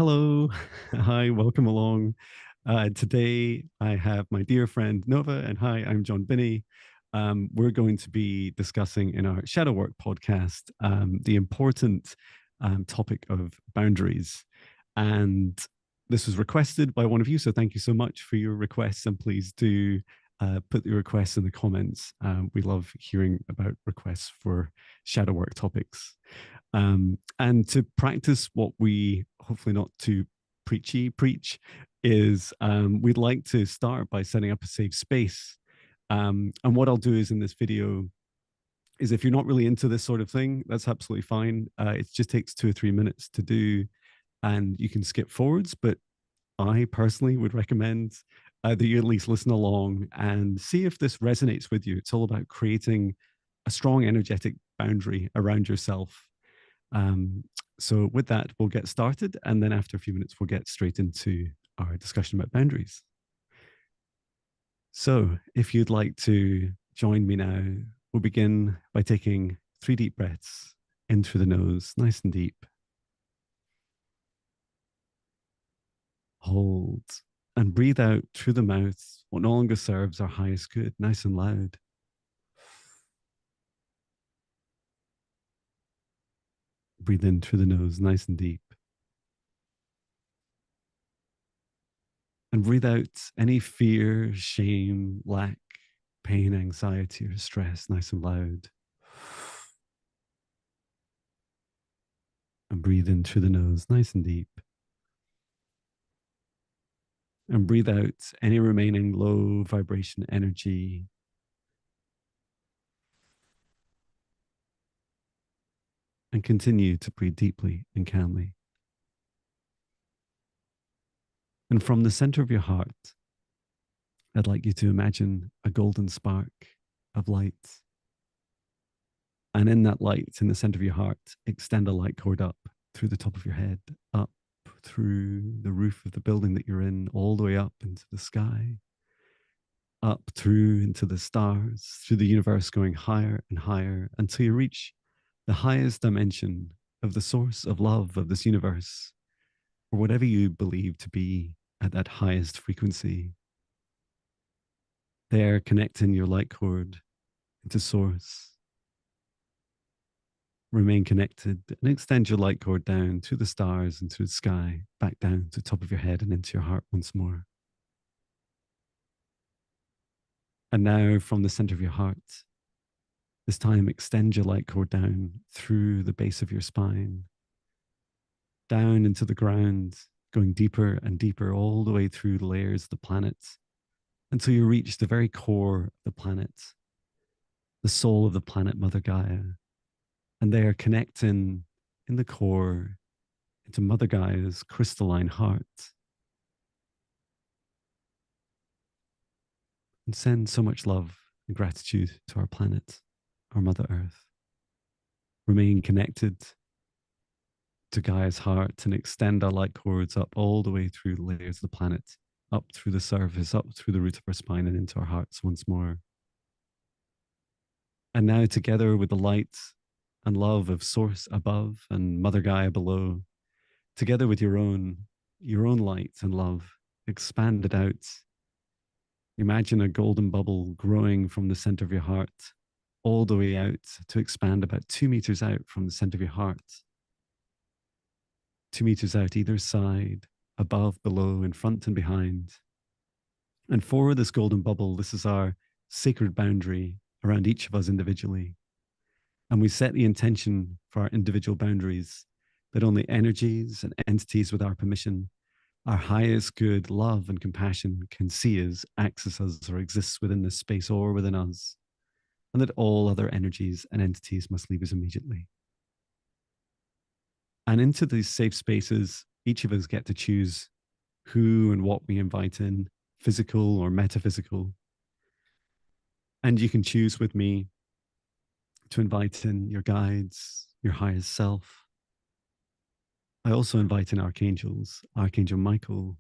Hello. Hi, welcome along. Today I have my dear friend Nova, and hi, I'm Jon Binnie. We're going to be discussing in our Shadow Work podcast the important topic of boundaries. And this was requested by one of you, so thank you so much for your requests. And please do put your requests in the comments. We love hearing about requests for shadow work topics. And to practice what we hopefully not too preachy preach is we'd like to start by setting up a safe space. And what I'll do is in this video is if you're not really into this sort of thing, that's absolutely fine. It just takes 2 or 3 minutes to do, and you can skip forwards. But I personally would recommend that you at least listen along and see if this resonates with you. It's all about creating a strong energetic boundary around yourself. Um, so with that, we'll get started. And then after a few minutes, we'll get straight into our discussion about boundaries. So if you'd like to join me now, we'll begin by taking 3 deep breaths in through the nose, nice and deep. Hold and breathe out through the mouth what no longer serves our highest good, nice and loud. Breathe in through the nose, nice and deep. And breathe out any fear, shame, lack, pain, anxiety, or stress, nice and loud. And breathe in through the nose, nice and deep. And breathe out any remaining low vibration energy. And continue to breathe deeply and calmly. And from the center of your heart, I'd like you to imagine a golden spark of light. And in that light, in the center of your heart, extend a light cord up through the top of your head, up through the roof of the building that you're in, all the way up into the sky, up through into the stars, through the universe, going higher and higher until you reach the highest dimension of the source of love of this universe, or whatever you believe to be at that highest frequency. There, connecting your light cord into source. Remain connected and extend your light cord down to the stars and through the sky, back down to the top of your head and into your heart once more. And now from the center of your heart, this time extend your light cord down through the base of your spine, down into the ground, going deeper and deeper all the way through the layers of the planet until you reach the very core of the planet, the soul of the planet, Mother Gaia. And they are connecting in the core into Mother Gaia's crystalline heart. And send so much love and gratitude to our planet, our Mother Earth. Remain connected to Gaia's heart and extend our light cords up all the way through the layers of the planet, up through the surface, up through the root of our spine and into our hearts once more. And now together with the light and love of Source above and Mother Gaia below, together with your own light and love, expand it out. Imagine a golden bubble growing from the center of your heart all the way out to expand about 2 meters out from the center of your heart. 2 meters out either side, above, below, in front and behind. And for this golden bubble, this is our sacred boundary around each of us individually. And we set the intention for our individual boundaries that only energies and entities with our permission, our highest good, love and compassion can see us, access us, or exists within this space or within us. And that all other energies and entities must leave us immediately. And into these safe spaces, each of us get to choose who and what we invite in, physical or metaphysical. And you can choose with me to invite in your guides, your highest self. I also invite in archangels, Archangel Michael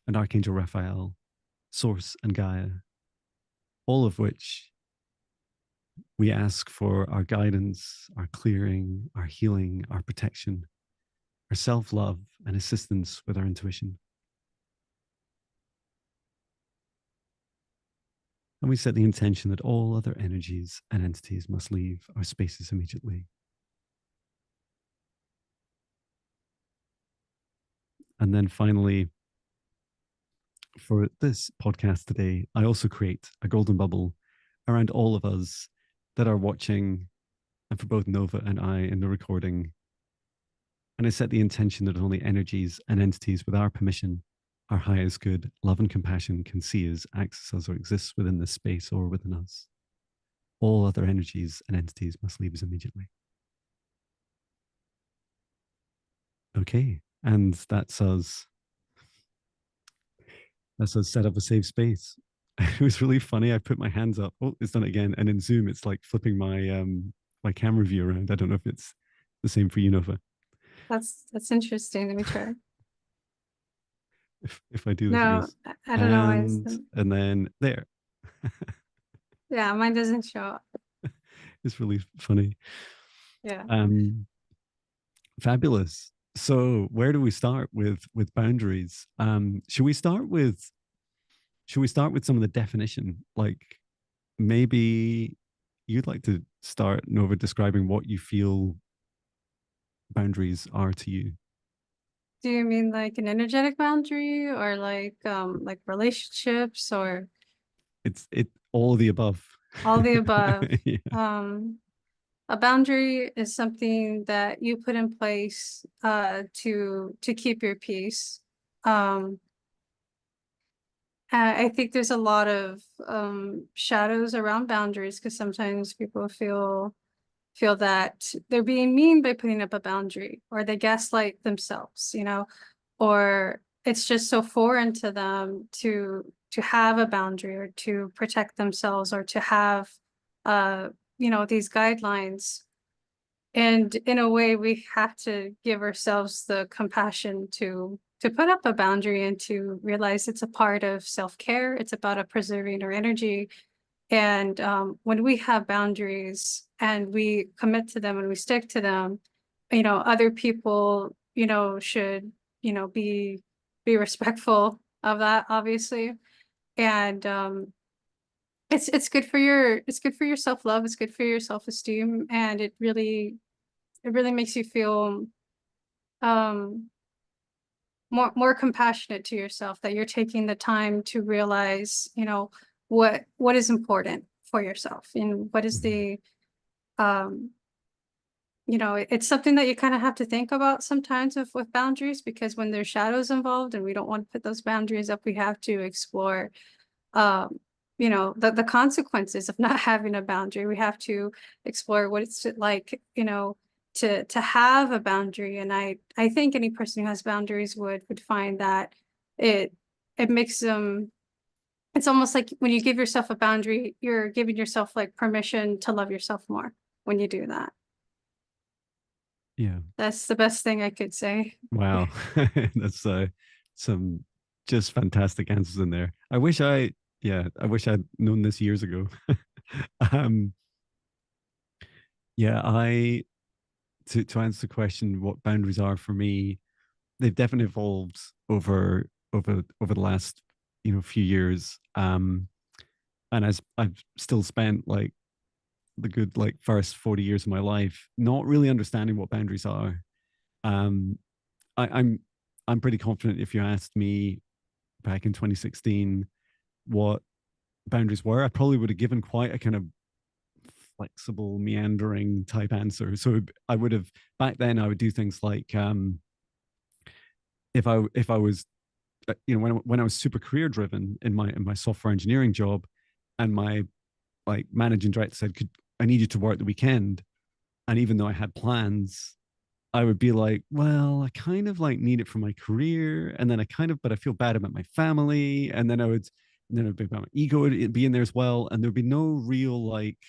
and Archangel Raphael, Source and Gaia, all of which we ask for our guidance, our clearing, our healing, our protection, our self-love, and assistance with our intuition. And we set the intention that all other energies and entities must leave our spaces immediately. And then finally, for this podcast today, I also create a golden bubble around all of us that are watching, and for both Nova and I in the recording. And I set the intention that only energies and entities with our permission, our highest good, love and compassion can see us, access us, or exist within this space or within us. All other energies and entities must leave us immediately. Okay. And that's us. That's us set up a safe space. It was really funny. I put my hands up. Oh, it's done it again. And in Zoom, it's like flipping my camera view around. I don't know if it's the same for you, Nova. That's interesting. Let me try. If I do this, it No, goes I don't know why it's and then there. yeah, mine doesn't show up. It's really funny. Yeah. Fabulous. So where do we start with boundaries? Should we start with some of the definition? Like maybe you'd like to start, Nova, describing what you feel boundaries are to you. Do you mean like an energetic boundary or like relationships or It's all of the above. all the above? Yeah. A boundary is something that you put in place to keep your peace. I think there's a lot of shadows around boundaries because sometimes people feel that they're being mean by putting up a boundary, or they gaslight themselves, or it's just so foreign to them to have a boundary or to protect themselves or to have these guidelines. And in a way, we have to give ourselves the compassion to put up a boundary and to realize it's a part of self-care. It's about preserving our energy. And when we have boundaries and we commit to them and we stick to them, other people, should, be respectful of that, obviously. And it's good for your self-love. It's good for your self-esteem, and it really makes you feel um more compassionate to yourself, that you're taking the time to realize, what is important for yourself and what is the um it's something that you kind of have to think about sometimes with boundaries, because when there's shadows involved and we don't want to put those boundaries up, we have to explore um the consequences of not having a boundary. We have to explore what it's like, to have a boundary. And I think any person who has boundaries would find that it it makes them, it's almost like when you give yourself a boundary, you're giving yourself like permission to love yourself more when you do that. Yeah. That's the best thing I could say. Wow. That's some just fantastic answers in there. I wish I'd known this years ago. um yeah, I to answer the question what boundaries are for me, they've definitely evolved over the last few years. And as I've still spent like the good like first 40 years of my life not really understanding what boundaries are. um I, I'm pretty confident if you asked me back in 2016 what boundaries were, I probably would have given quite a kind of flexible, meandering type answer. So I would have back then I would do things like if I was when I was super career driven in my software engineering job, and my like managing director said, "Could I need you to work the weekend?" And even though I had plans, I would be like, "Well, I kind of like need it for my career, and then but I feel bad about my family." And then it'd be about my ego, it'd be in there as well, and there'd be no real like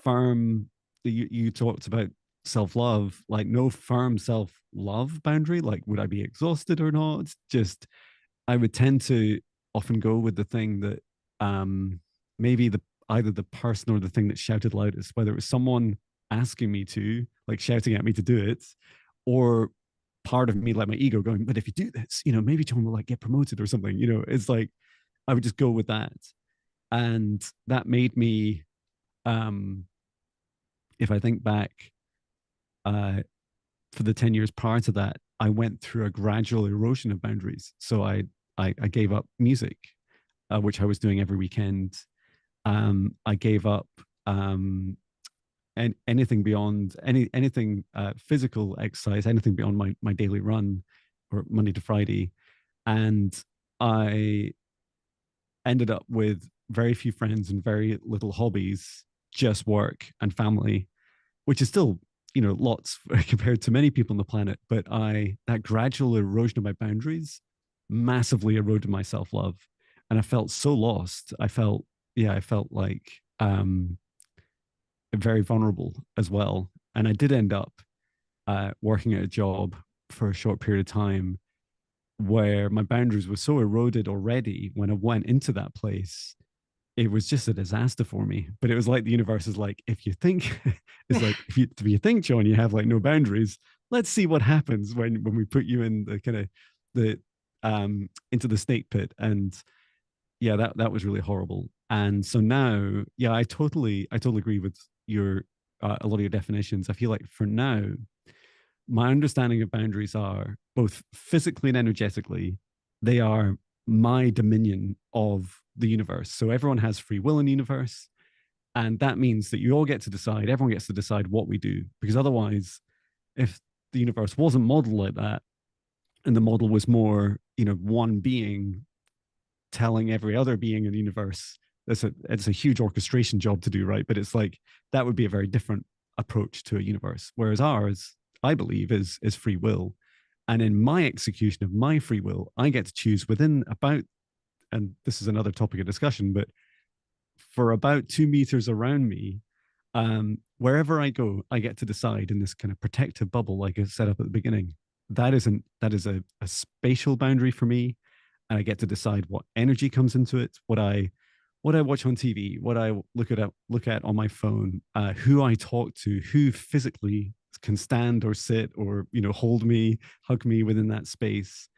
firm. You talked about self love, like no firm self love boundary. Like, would I be exhausted or not? It's just I would tend to often go with the thing that maybe the either the person or the thing that shouted loudest, whether it was someone asking me to, like shouting at me to do it, or part of me, like my ego going, but if you do this, maybe Jon will like get promoted or something. It's like I would just go with that. And that made me, um, if I think back, uh, for the 10 years prior to that, I went through a gradual erosion of boundaries. So I gave up music, which I was doing every weekend. I gave up and anything beyond anything physical exercise, anything beyond my daily run or Monday to Friday. And I ended up with very few friends and very little hobbies, just work and family, which is still, lots compared to many people on the planet. But that gradual erosion of my boundaries massively eroded my self-love. And I felt so lost. I felt like very vulnerable as well. And I did end up working at a job for a short period of time where my boundaries were so eroded already when I went into that place. It was just a disaster for me. But it was like the universe is like, if you think, it's like, if you think, Jon, you have like no boundaries, let's see what happens when we put you in the kind of the into the snake pit. And yeah, that was really horrible. And so now, yeah, I totally agree with your a lot of your definitions. I feel like for now, my understanding of boundaries are both physically and energetically, they are my dominion of the universe. So everyone has free will in the universe. And that means that you all get to decide, everyone gets to decide what we do. Because otherwise, if the universe wasn't modeled like that, and the model was more, one being telling every other being in the universe, it's a huge orchestration job to do, right? But it's like that would be a very different approach to a universe. Whereas ours, I believe, is free will. And in my execution of my free will, I get to choose within about, and this is another topic of discussion, but for about 2 meters around me, wherever I go, I get to decide in this kind of protective bubble, like I set up at the beginning. That is a spatial boundary for me, and I get to decide what energy comes into it, what I watch on TV, what I look at on my phone, who I talk to, who physically can stand or sit or hold me, hug me within that space.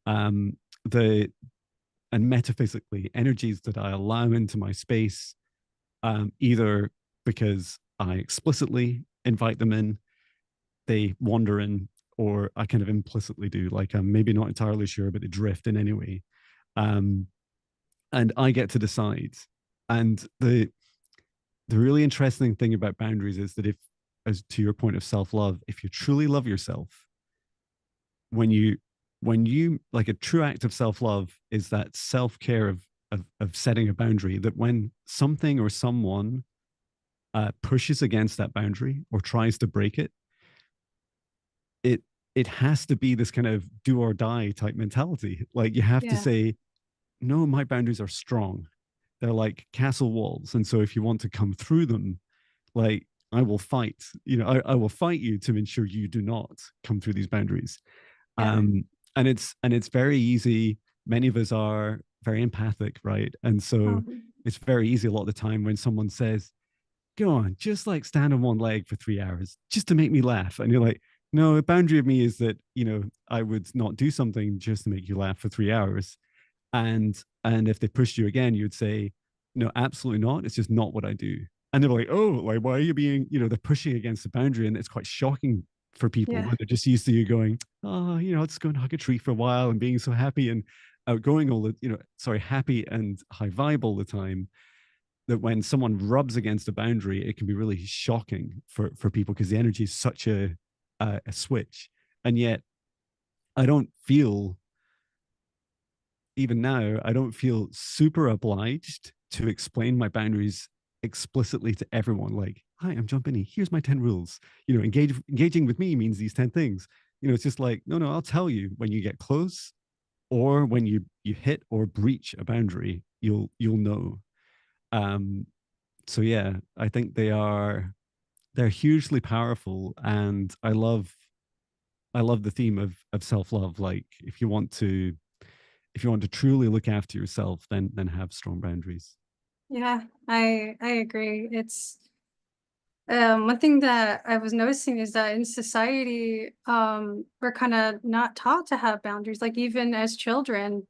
Um, the and metaphysically, energies that I allow into my space, either because I explicitly invite them in, they wander in, or I kind of implicitly do, like I'm maybe not entirely sure, but they drift in anyway. Um, and I get to decide. And the really interesting thing about boundaries is that if, as to your point of self-love, if you truly love yourself, when you like a true act of self-love is that self-care of setting a boundary, that when something or someone pushes against that boundary or tries to break it, it it has to be this kind of do or die type mentality. Like you have to Yeah. say, no, my boundaries are strong. They're like castle walls. And so if you want to come through them, like I will fight, I will fight you to ensure you do not come through these boundaries. Yeah. Um, and it's very easy. Many of us are very empathic, right? And so Um, it's very easy a lot of the time when someone says, go on, just like stand on one leg for 3 hours just to make me laugh. And you're like, no, a boundary of me is that, I would not do something just to make you laugh for 3 hours. And if they pushed you again, you'd say, no, absolutely not. It's just not what I do. And they're like, oh, like, why are you being, they're pushing against the boundary. And it's quite shocking for people yeah. when they're just used to you going, oh, I'll just go and hug a tree for a while and being so happy and outgoing all the, sorry, happy and high vibe all the time, that when someone rubs against a boundary, it can be really shocking for people because the energy is such a switch. And yet I don't feel, even now, I don't feel super obliged to explain my boundaries explicitly to everyone. Like, hi, I'm Jon Binnie. Here's my 10 rules. Engaging with me means these 10 things. It's just like, no, I'll tell you when you get close or when you hit or breach a boundary, you'll know. Um, so yeah, I think they're hugely powerful, and I love the theme of self-love. Like if you want to truly look after yourself, then have strong boundaries. Yeah. I agree. It's One thing that I was noticing is that in society, we're kind of not taught to have boundaries. Like even as children,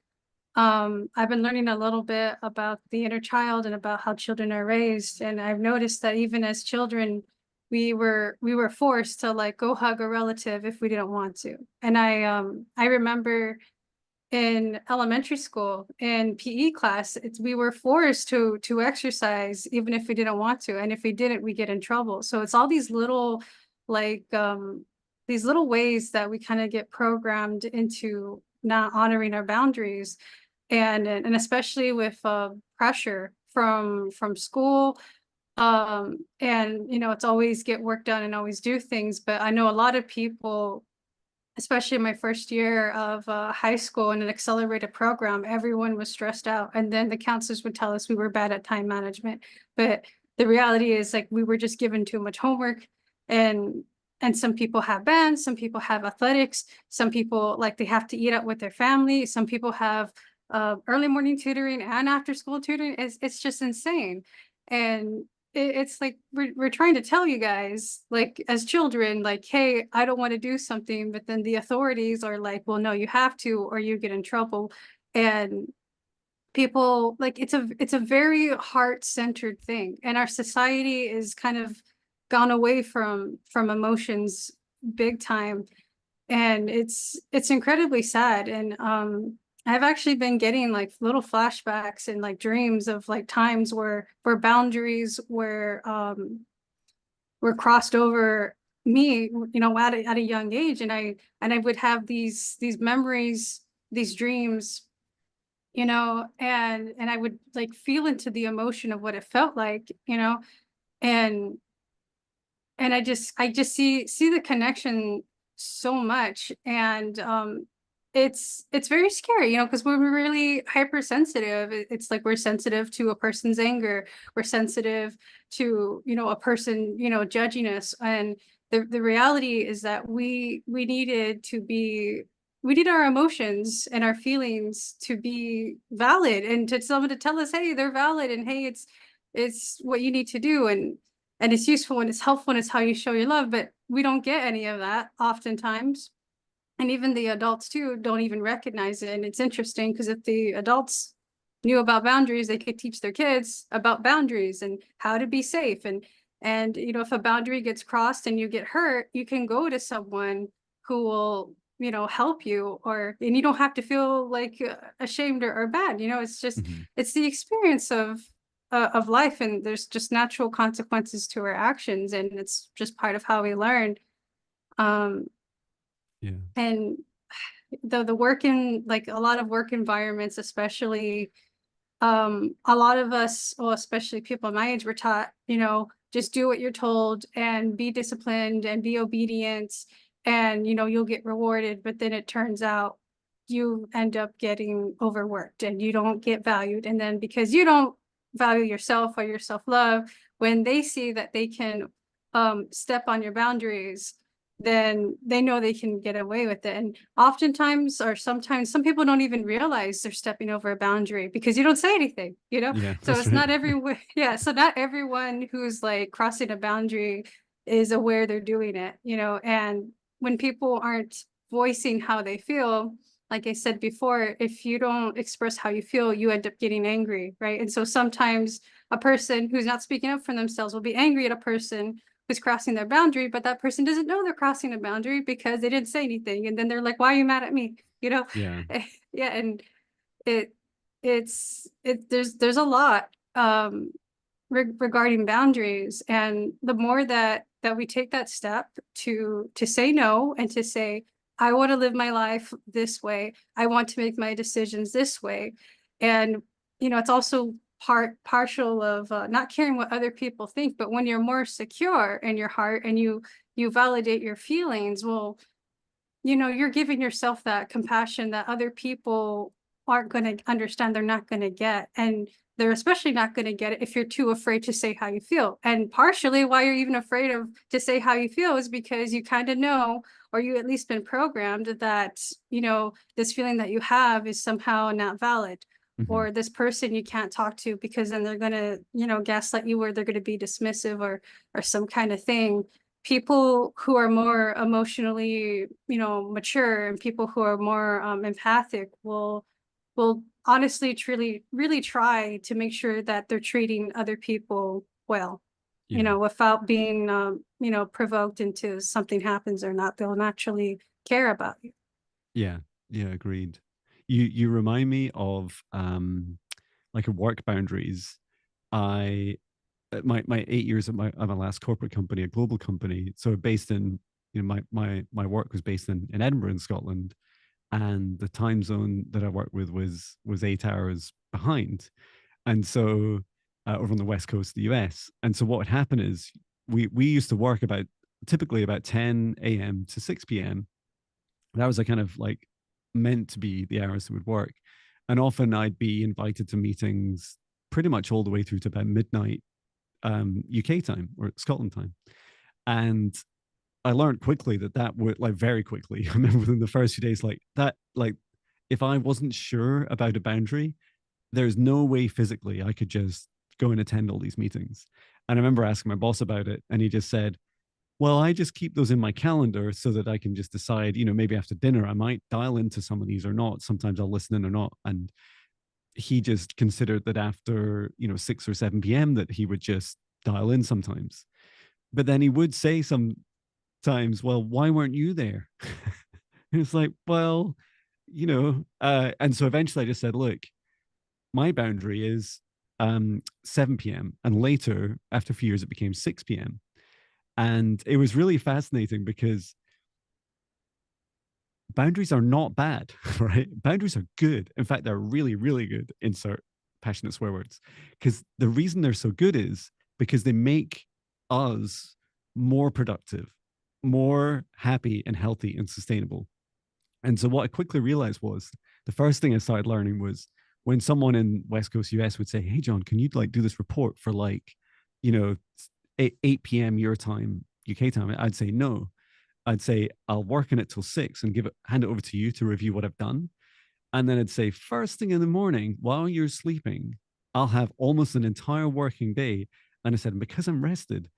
I've been learning a little bit about the inner child and about how children are raised, and I've noticed that even as children, we were forced to like go hug a relative if we didn't want to. And I remember in elementary school in PE class, we were forced to exercise even if we didn't want to, and if we didn't, we get in trouble. So it's all these little like these little ways that we kind of get programmed into not honoring our boundaries, and especially with pressure from school, and it's always get work done and always do things. But I know a lot of people, especially in my first year of high school in an accelerated program, everyone was stressed out. And then the counselors would tell us we were bad at time management. But the reality is like we were just given too much homework. And some people have bands, some people have athletics, some people like they have to eat up with their family, some people have early morning tutoring and after school tutoring. It's just insane. And it's like we're trying to tell you guys, like as children, like, hey, I don't want to do something, but then the authorities are like, well, no, you have to, or you get in trouble. And people like it's a very heart-centered thing, and our society is kind of gone away from emotions big time, and it's incredibly sad. And I've actually been getting like little flashbacks and like dreams of like times where boundaries were crossed over me, at a young age, and I would have these memories, these dreams, and I would like feel into the emotion of what it felt like, and I just see the connection so much. And it's very scary, because we're really hypersensitive. It's like we're sensitive to a person's anger, we're sensitive to, a person, judging us. And the reality is that we need our emotions and our feelings to be valid, and to someone to tell us, hey, they're valid, and hey, it's what you need to do, and it's useful and it's helpful and it's how you show your love. But we don't get any of that oftentimes. And even the adults too don't even recognize it. And it's interesting because if the adults knew about boundaries, they could teach their kids about boundaries and how to be safe. And if a boundary gets crossed and you get hurt, you can go to someone who will, help you, and you don't have to feel like ashamed or bad. It's just Mhm. it's the experience of life, and there's just natural consequences to our actions, and it's just part of how we learn. Um, Yeah. and the work in like a lot of work environments, especially, a lot of us, well, especially people my age, were taught, just do what you're told and be disciplined and be obedient, and you'll get rewarded. But then it turns out you end up getting overworked and you don't get valued. And then because you don't value yourself or your self-love, when they see that they can step on your boundaries, then they know they can get away with it. And oftentimes, or sometimes, some people don't even realize they're stepping over a boundary because you don't say anything, Yeah, So that's it's right. not everyone, yeah. So not everyone who's like crossing a boundary is aware they're doing it, And when people aren't voicing how they feel, like I said before, if you don't express how you feel, you end up getting angry, right? And so sometimes a person who's not speaking up for themselves will be angry at a person who's crossing their boundary, but that person doesn't know they're crossing a boundary because they didn't say anything. And then they're like, why are you mad at me? Yeah. Yeah. And it, there's a lot, regarding boundaries. And the more that we take that step to say no, and to say, I want to live my life this way, I want to make my decisions this way. And it's also partial of not caring what other people think. But when you're more secure in your heart and you validate your feelings, well, you're giving yourself that compassion that other people aren't going to understand, they're not going to get. And they're especially not going to get it if you're too afraid to say how you feel. And partially why you're even afraid of to say how you feel is because you kind of know, or you at least been programmed that, this feeling that you have is somehow not valid, Hmm. or this person you can't talk to because then they're gonna, gaslight you, or they're gonna be dismissive, or some kind of thing. People who are more emotionally, mature, and people who are more empathic will honestly, truly, really try to make sure that they're treating other people well, Yeah. without being, provoked into something happens or not. They'll naturally care about you. Yeah. Yeah. Agreed. You remind me of like a work boundaries. I my 8 years at my last corporate company, a global company. So based in, my work was based in Edinburgh in Scotland, and the time zone that I worked with was 8 hours behind. And so over on the west coast of the US. And so what would happen is we used to work about typically about 10 a.m. to 6 p.m. That was a kind of like meant to be the hours that would work. And often I'd be invited to meetings pretty much all the way through to about midnight UK time or Scotland time. And I learned quickly that would, like, very quickly. I remember within the first few days, like that, like if I wasn't sure about a boundary, there's no way physically I could just go and attend all these meetings. And I remember asking my boss about it, and he just said, well, I just keep those in my calendar so that I can just decide, maybe after dinner, I might dial into some of these or not. Sometimes I'll listen in or not. And he just considered that after, 6 or 7 p.m., that he would just dial in sometimes. But then he would say sometimes, well, why weren't you there? And it's like, well, and so eventually I just said, look, my boundary is 7 p.m. And later, after a few years, it became 6 p.m. And it was really fascinating because boundaries are not bad, right? Boundaries are good. In fact, they're really, really good. Insert passionate swear words. Because the reason they're so good is because they make us more productive, more happy and healthy and sustainable. And so what I quickly realized was the first thing I started learning was when someone in West Coast US would say, hey, John, can you like do this report for like, you know, 8 p.m. your time, UK time? I'd say no. I'd say I'll work on it till 6 and hand it over to you to review what I've done. And then I'd say first thing in the morning while you're sleeping, I'll have almost an entire working day. And I said, because I'm rested,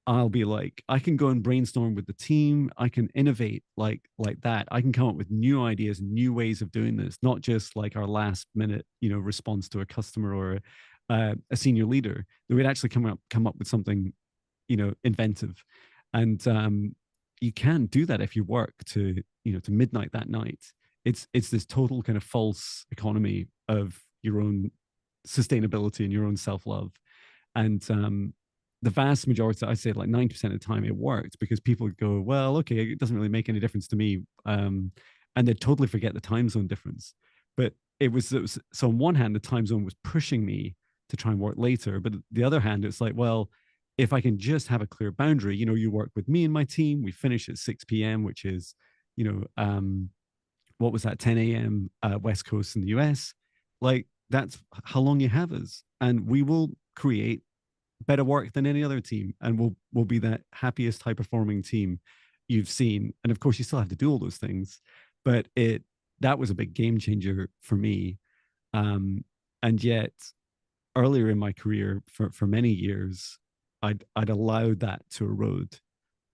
I'll be like, I can go and brainstorm with the team. I can innovate like that. I can come up with new ideas, new ways of doing this, not just like our last minute, response to a customer or a senior leader. That we'd actually come up with something, inventive. And you can do that if you work to midnight that night. It's this total kind of false economy of your own sustainability and your own self love. And the vast majority, I'd say like 90% of the time, it worked because people would go, well, okay, it doesn't really make any difference to me. And they'd totally forget the time zone difference. But it was so on one hand, the time zone was pushing me to try and work later. But the other hand, it's like, well, if I can just have a clear boundary, you work with me and my team, we finish at 6 p.m., which is, you know, what was that, 10 a.m. West Coast in the US. Like that's how long you have us. And we will create better work than any other team, and we'll be the happiest high performing team you've seen. And of course you still have to do all those things, but that was a big game changer for me. And yet earlier in my career for many years, I'd allowed that to erode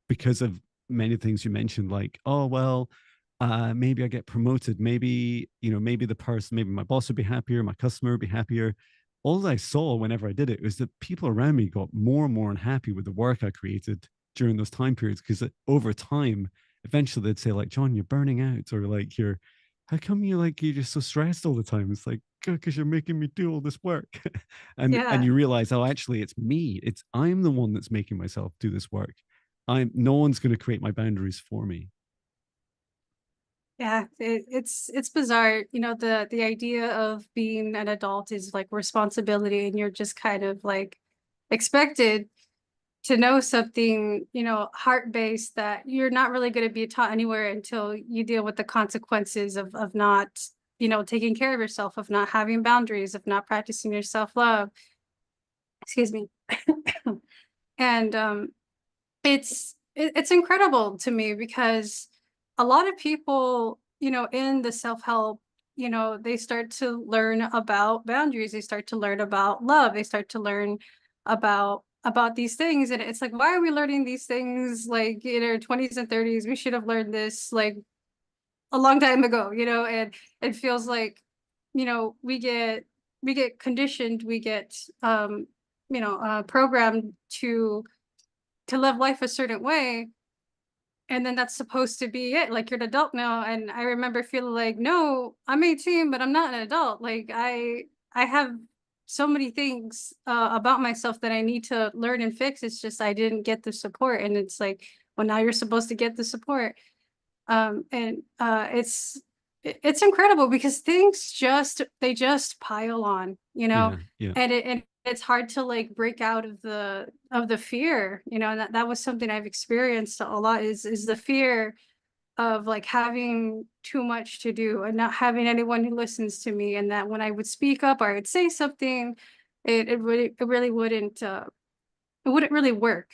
because of many things you mentioned, like, oh well, maybe I get promoted, maybe the person, maybe my boss would be happier, my customer would be happier. All I saw whenever I did it was that people around me got more and more unhappy with the work I created during those time periods, because over time, eventually they'd say like, John, you're burning out, or like how come you're just so stressed all the time? It's like, because you're making me do all this work. And Yeah. you realize, oh, actually it's me, I'm the one that's making myself do this work. No one's going to create my boundaries for me. Yeah, it's bizarre. The idea of being an adult is like responsibility, and you're just kind of like expected to know something, heart-based, that you're not really going to be taught anywhere until you deal with the consequences of not, taking care of yourself, of not having boundaries, of not practicing your self-love. Excuse me. And it's incredible to me because a lot of people, in the self-help you know, they start to learn about boundaries, they start to learn about love, they start to learn about these things. And it's like, why are we learning these things like in our 20s and 30s? We should have learned this like a long time ago, you know. And it feels like, you know, we get conditioned, we get programmed to live life a certain way, and then that's supposed to be it. Like, you're an adult now. And I remember feeling like, no, I'm 18, but I'm not an adult. Like, I have so many things about myself that I need to learn and fix. It's just I didn't get the support. And it's like, well, now you're supposed to get the support. And it's incredible because things just pile on, you know. Yeah. Yeah. And it's hard to like break out of the fear, you know. And that was something I've experienced a lot, is the fear of like having too much to do and not having anyone who listens to me. And that when I would speak up or I would say something, it really wouldn't really work.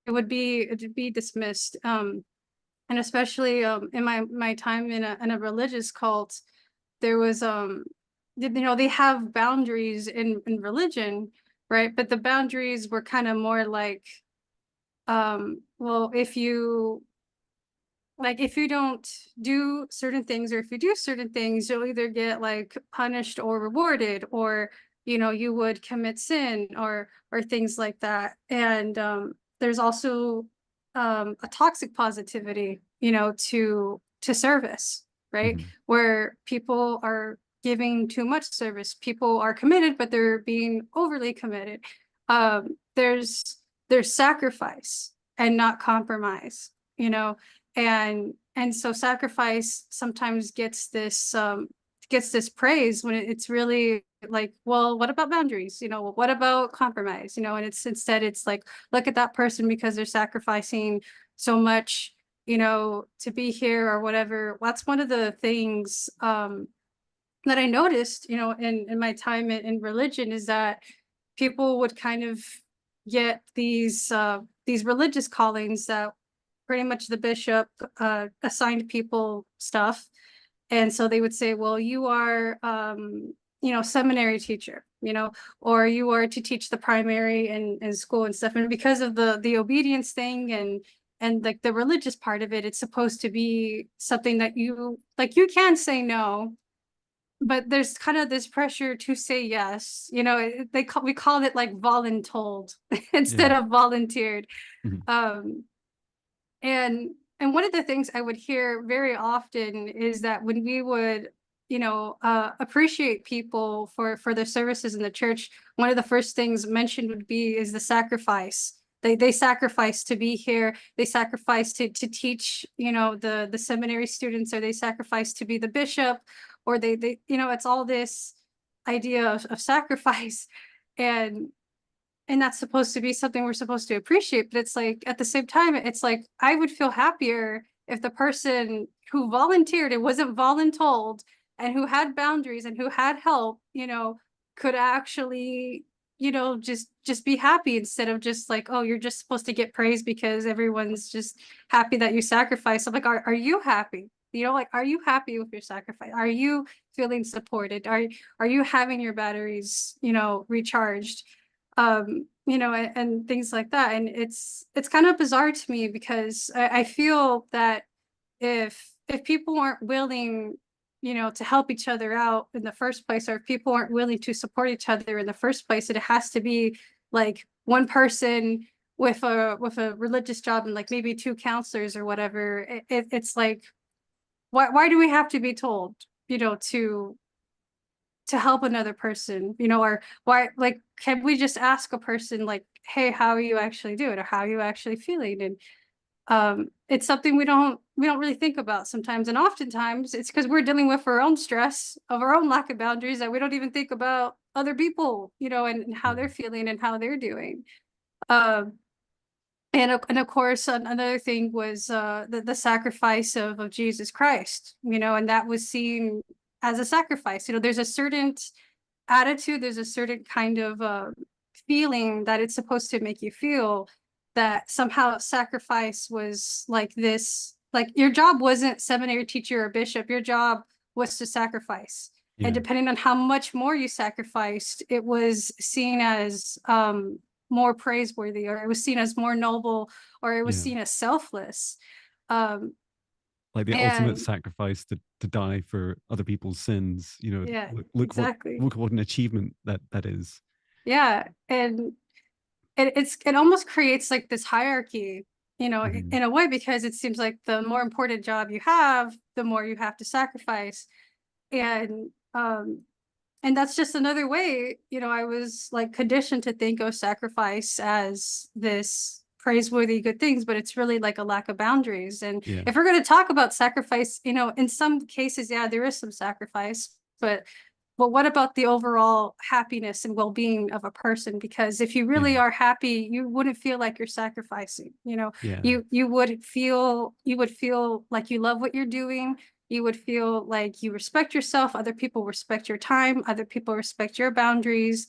It'd be dismissed. And especially in my time in a religious cult, there was you know, they have boundaries in religion, right? But the boundaries were kind of more like, well, if you don't do certain things, or if you do certain things, you'll either get like punished or rewarded, or, you know, you would commit sin, or things like that. And there's also a toxic positivity, you know, to service, right? Hmm. Where people are giving too much service, people are committed, but they're being overly committed. There's sacrifice and not compromise, you know. And so sacrifice sometimes gets this praise when it's really like, well, what about boundaries, you know, what about compromise, you know. And it's instead it's like, look at that person, because they're sacrificing so much, you know, to be here or whatever. That's one of the things that I noticed, you know, in my time in religion, is that people would kind of get these religious callings that pretty much the bishop assigned people stuff. And so they would say, well, you are you know, seminary teacher, you know, or you are to teach the primary in school and stuff. And because of the obedience thing and like the religious part of it, it's supposed to be something that you like, you can say no, but there's kind of this pressure to say yes, you know. We call it like voluntold instead Yeah. of volunteered. Hmm. um and one of the things I would hear very often is that when we would, you know, appreciate people for their services in the church, one of the first things mentioned would be is the sacrifice. They sacrifice to be here. They sacrifice to teach, you know, the seminary students, or they sacrifice to be the bishop, or they you know, it's all this idea of sacrifice. and and that's supposed to be something we're supposed to appreciate. But it's like, at the same time, it's like, I would feel happier if the person who volunteered and wasn't voluntold, and who had boundaries and who had help, you know, could actually, you know, just be happy, instead of just like, oh, you're just supposed to get praise because everyone's just happy that you sacrifice. I'm like, are you happy? You know, like, are you happy with your sacrifice? Are you feeling supported? Are you having your batteries, you know, recharged? You know, and things like that. And it's kind of bizarre to me, because I feel that if people aren't willing, you know, to help each other out in the first place, or if people aren't willing to support each other in the first place, it has to be like one person with a religious job, and like maybe two counselors or whatever. It's like, why do we have to be told, you know, to help another person, you know? Or why, like, can we just ask a person like, hey, how are you actually doing, or how are you actually feeling? And it's something we don't really think about sometimes. And oftentimes it's because we're dealing with our own stress of our own lack of boundaries, that we don't even think about other people, you know, and how they're feeling and how they're doing. um and of course, another thing was the sacrifice of Jesus Christ, you know. And that was seen as a sacrifice. You know, there's a certain attitude, there's a certain kind of feeling that it's supposed to make you feel, that somehow sacrifice was like this, like your job wasn't seminary teacher or bishop, your job was to sacrifice. And Yeah. depending on how much more you sacrificed, it was seen as more praiseworthy, or it was seen as more noble, or it was Yeah. seen as selfless. Um, Like the ultimate and sacrifice to die for other people's sins. yeah, Look exactly. what an achievement that is. Yeah. And it almost creates like this hierarchy, Mhm. in a way, because it seems like the more important job you have, the more you have to sacrifice. And and that's just another way, I was like conditioned to think of sacrifice as this praiseworthy good things, but it's really like a lack of boundaries. And Yeah. if we're going to talk about sacrifice, in some cases, yeah, there is some sacrifice, but what about the overall happiness and well-being of a person? Because if you Yeah. really are happy, you wouldn't feel like you're sacrificing. Yeah. You would feel like you love what you're doing. You would feel like you respect yourself. Other people respect your time. Other people respect your boundaries,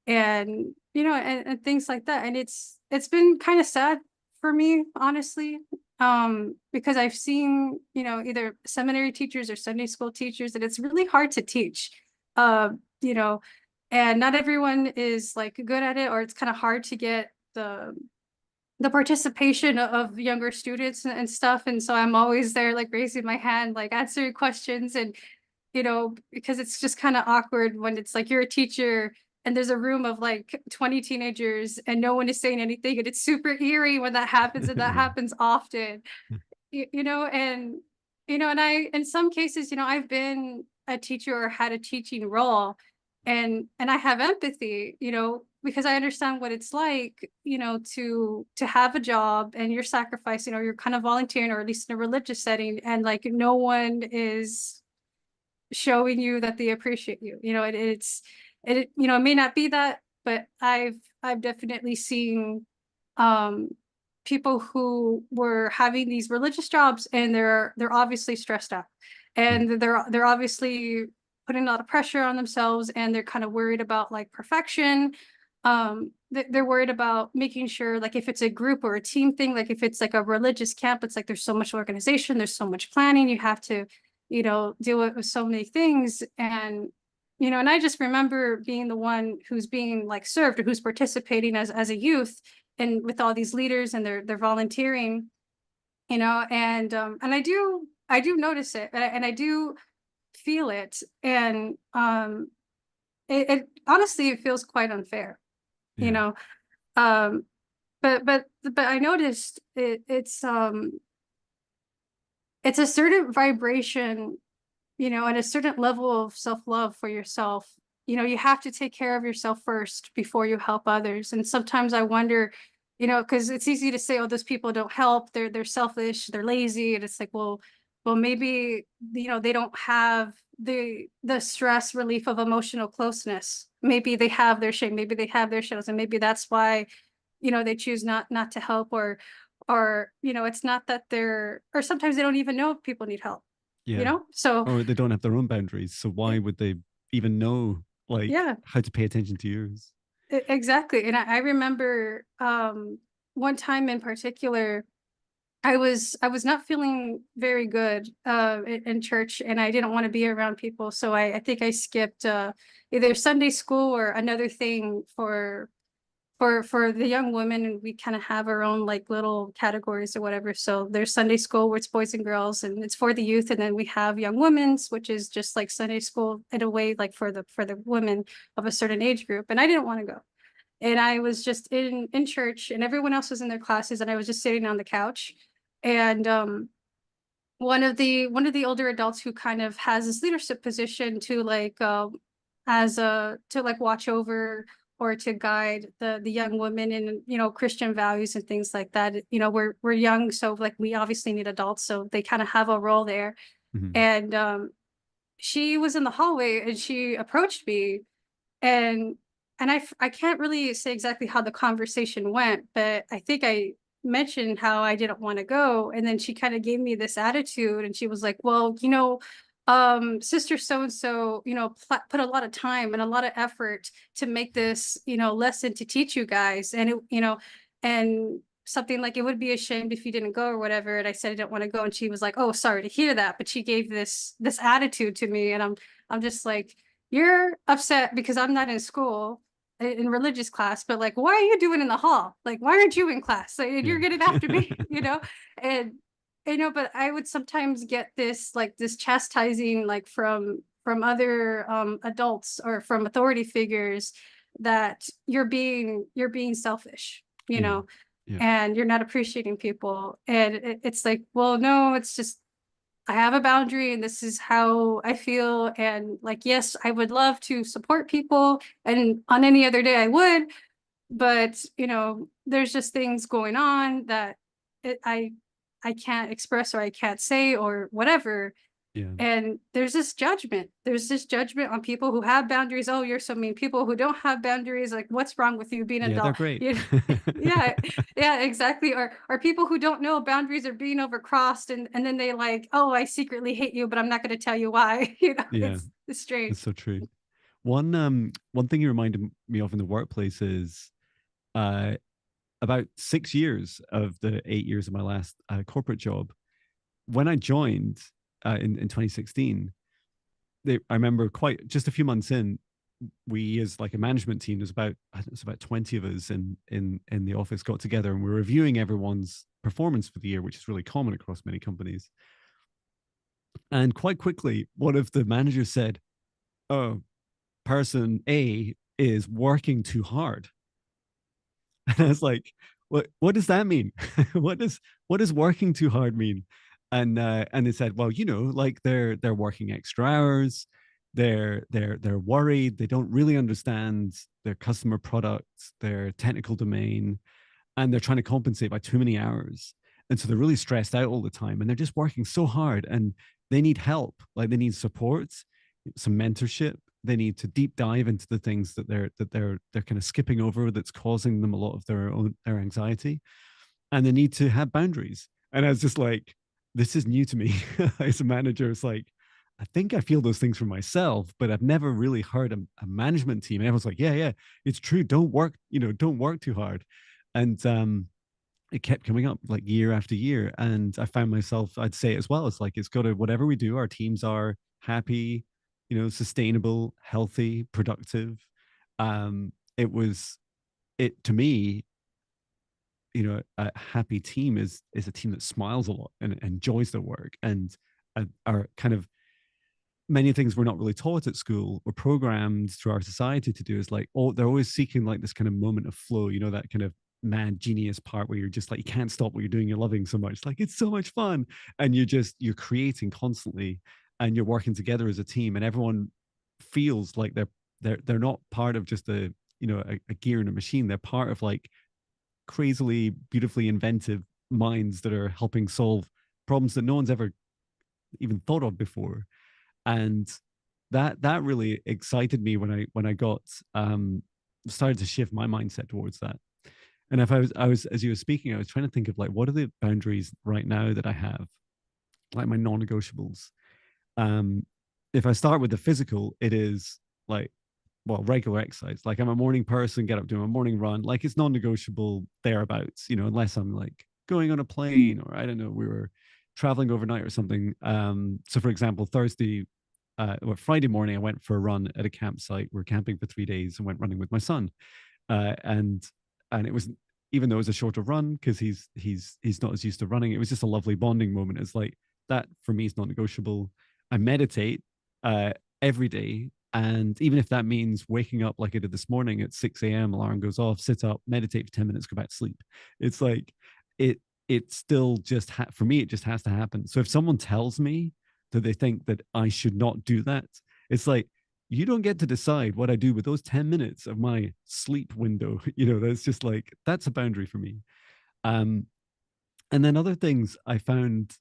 and and things like that. And it's been kind of sad for me, honestly, because I've seen, either seminary teachers or Sunday school teachers, and it's really hard to teach. uh you know and not everyone is like good at it, or it's kind of hard to get the participation of younger students and stuff. And so I'm always there like raising my hand, like answering questions. And because it's just kind of awkward when it's like you're a teacher and there's a room of like 20 teenagers and no one is saying anything, and it's super eerie when that happens, and that Yeah. happens often. And and I, in some cases, I've been a teacher or had a teaching role, and I have empathy, because I understand what it's like, to have a job and you're sacrificing, or you're kind of volunteering, or at least in a religious setting, and like no one is showing you that they appreciate you. It may not be that, but I've definitely seen um people who were having these religious jobs, and they're obviously stressed out, Yeah. and they're obviously putting a lot of pressure on themselves, and they're kind of worried about like perfection. They're worried about making sure, like if it's a group or a team thing, like if it's like a religious camp, it's like there's so much organization, there's so much planning, you have to deal with so many things. And I just remember being the one who's being like served, or who's participating as a youth, and with all these leaders, and they're volunteering, and I do notice it, and I do feel it. And it honestly, it feels quite unfair, you Yeah. know um but I noticed it's a certain vibration, and a certain level of self-love for yourself. You have to take care of yourself first before you help others. And sometimes I wonder, because it's easy to say, oh, those people don't help, they're selfish, they're lazy. And it's like, well, maybe, they don't have the stress relief of emotional closeness. Maybe they have their shame, maybe they have their shadows, and maybe that's why, they choose not to help. Or it's not that or sometimes they don't even know if people need help, Yeah. so Or they don't have their own boundaries. So why would they even know like yeah, how to pay attention to yours? exactly. And I remember one time in particular, I was not feeling very good in church, and I didn't want to be around people. So I think I skipped either Sunday school or another thing for the young women. And we kind of have our own like little categories or whatever. So there's Sunday school, where it's boys and girls, and it's for the youth. And then we have young women's, which is just like Sunday school in a way, like for the women of a certain age group. And I didn't want to go. And I was just in church, and everyone else was in their classes, and I was just sitting on the couch. And one of the older adults, who kind of has this leadership position to like as a to like watch over, or to guide the young women in, Christian values and things like that. We're young, so like we obviously need adults, so they kind of have a role there. Mhm. And she was in the hallway, and she approached me. And I can't really say exactly how the conversation went, but I think I mentioned how I didn't want to go. And then she kind of gave me this attitude, and she was like, well, sister so and so, put a lot of time and a lot of effort to make this, lesson to teach you guys. And it, and something like, it would be a shame if you didn't go or whatever. And I said I didn't want to go. And she was like, oh, sorry to hear that. But she gave this attitude to me. And I'm just like, you're upset because I'm not in school in religious class, but like, why are you doing in the hall? Like, why aren't you in class? Like, Yeah. you're getting after me, And but I would sometimes get this chastising like from other adults or from authority figures that you're being selfish, Yeah. Yeah. and you're not appreciating people. And it's like, well, no, it's just I have a boundary and this is how I feel. And like, yes, I would love to support people. And on any other day I would, but there's just things going on that it, I can't express or I can't say or whatever. Yeah. And there's this judgment on people who have boundaries. Oh, you're so mean. People who don't have boundaries, like, what's wrong with you being an Yeah, they're adult? great. Yeah, yeah, exactly. Or people who don't know boundaries are being overcrossed, and then they like, oh, I secretly hate you, but I'm not going to tell you why. Yeah, It's it's strange. so true. One thing you reminded me of in the workplace is uh about 6 years of the 8 years of my last corporate job. When I joined in 2016, I remember quite just a few months in, we as like a management team, there's about I think it's about 20 of us in the office got together and we're reviewing everyone's performance for the year, which is really common across many companies. And quite quickly, one of the managers said, "Oh, person A is working too hard." And I was like, what does that mean? What does working too hard mean? And they said, well, like they're working extra hours, they're worried, they don't really understand their customer products, their technical domain, and they're trying to compensate by too many hours. And so they're really stressed out all the time and they're just working so hard and they need help. Like they need support, some mentorship. They need to deep dive into the things that they're kind of skipping over that's causing them a lot of their anxiety. And they need to have boundaries. And I was just like, this is new to me as a manager. It's like, I think I feel those things for myself, but I've never really heard a management team. And everyone's like, yeah, it's true. Don't work too hard. And it kept coming up like year after year. And I found myself, I'd say as well, it's like, it's got to, whatever we do, our teams are happy, sustainable, healthy, productive. It was, it to me, a happy team is a team that smiles a lot and enjoys their work and are kind of many things we're not really taught at school or programmed through our society to do is like, oh, they're always seeking like this kind of moment of flow, that kind of mad genius part where you're just like, you can't stop what you're doing, you're loving so much, like it's so much fun. And you're creating constantly and you're working together as a team and everyone feels like they're not part of just a gear in a machine. They're part of like crazily beautifully inventive minds that are helping solve problems that no one's ever even thought of before. And that really excited me when I got started to shift my mindset towards that. And if I was as you were speaking, I was trying to think of like, what are the boundaries right now that I have, like my non-negotiables. um if I start with the physical, it is like, well, regular exercise. Like I'm a morning person, get up, do a morning run. Like it's non-negotiable thereabouts, unless I'm like going on a plane or I don't know, we were traveling overnight or something. So for example, Friday morning, I went for a run at a campsite. We're camping for 3 days and went running with my son. And it was, even though it was a shorter run because he's not as used to running, it was just a lovely bonding moment. It's like that for me is non-negotiable. I meditate uh, every day, and even if that means waking up like I did this morning at 6 a.m., alarm goes off, sit up, meditate for 10 minutes, go back to sleep. It's like it it still just for me, it just has to happen. So if someone tells me that they think that I should not do that, it's like, you don't get to decide what I do with those 10 minutes of my sleep window. That's just like, that's a boundary for me. Um, and then other things I found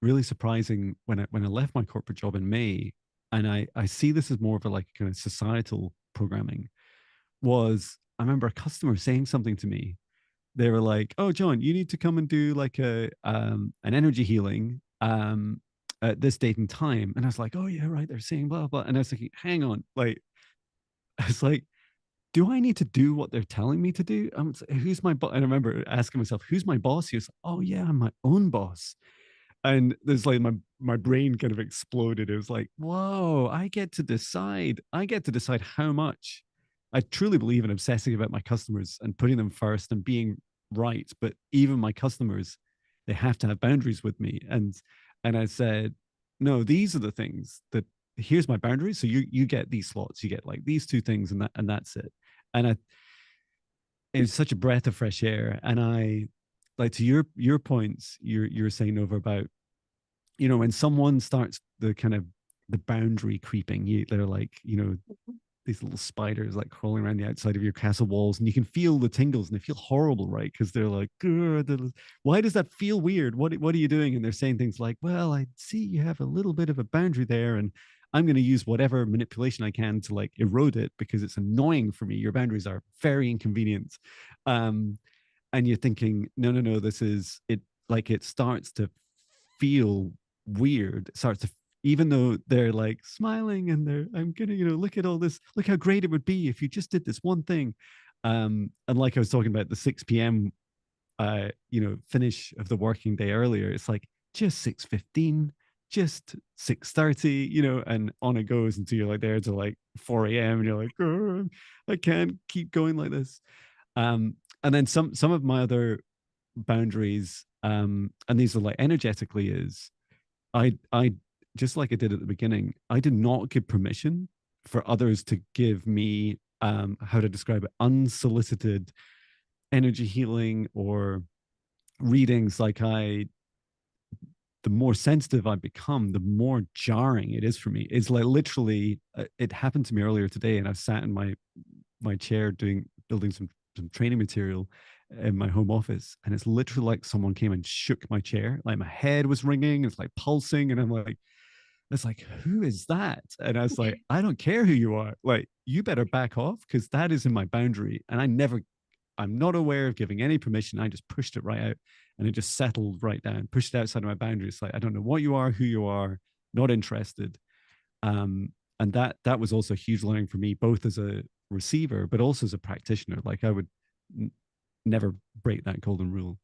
really surprising when I left my corporate job in May, and I see this as more of a like kind of societal programming, was I remember a customer saying something to me. They were like, "Oh, John, you need to come and do like an energy healing at this date and time." And I was like, "Oh yeah, right." They're saying blah blah, and I was thinking, "Hang on, like," I was like, do I need to do what they're telling me to do? Who's my boss? And I remember asking myself, who's my boss? He was like, oh yeah, I'm my own boss. And there's like my brain kind of exploded. It was like, whoa, I get to decide. I get to decide how much. I truly believe in obsessing about my customers and putting them first and being right. But even my customers, they have to have boundaries with me. And I said, no, these are the things that here's my boundaries. So you get these slots, you get like these two things, and that's it. And it was such a breath of fresh air. And I like to your points, you're saying over about, when someone starts the kind of the boundary creeping, they're like, these little spiders like crawling around the outside of your castle walls, and you can feel the tingles, and they feel horrible, right? Because they're like, why does that feel weird? What are you doing? And they're saying things like, well, I see you have a little bit of a boundary there, and I'm going to use whatever manipulation I can to like erode it because it's annoying for me. Your boundaries are very inconvenient. Um, and you're thinking, no, no, no, this is it. Like it starts to feel weird. It starts to, even though they're like smiling and I'm gonna, look at all this, look how great it would be if you just did this one thing. And like I was talking about the 6 p.m. Finish of the working day earlier, it's like just 6:15, just 6:30, and on it goes until you're like there to like 4 a.m. and you're like, oh, I can't keep going like this. And then some of my other boundaries, and these are like energetically, is I just like I did at the beginning, I did not give permission for others to give me, how to describe it, unsolicited energy healing or readings. Like the more sensitive I become, the more jarring it is for me. It's like literally, it happened to me earlier today, and I sat in my chair building some training material in my home office, and it's literally like someone came and shook my chair. Like my head was ringing, it's like pulsing, and I'm like, it's like, who is that? And I was like, I don't care who you are. Like, you better back off because that is in my boundary. And I'm not aware of giving any permission. I just pushed it right out, and it just settled right down, pushed it outside of my boundary. It's like, I don't know what you are, who you are, not interested. And that was also a huge learning for me, both as a receiver, but also as a practitioner. Like I would never break that golden rule.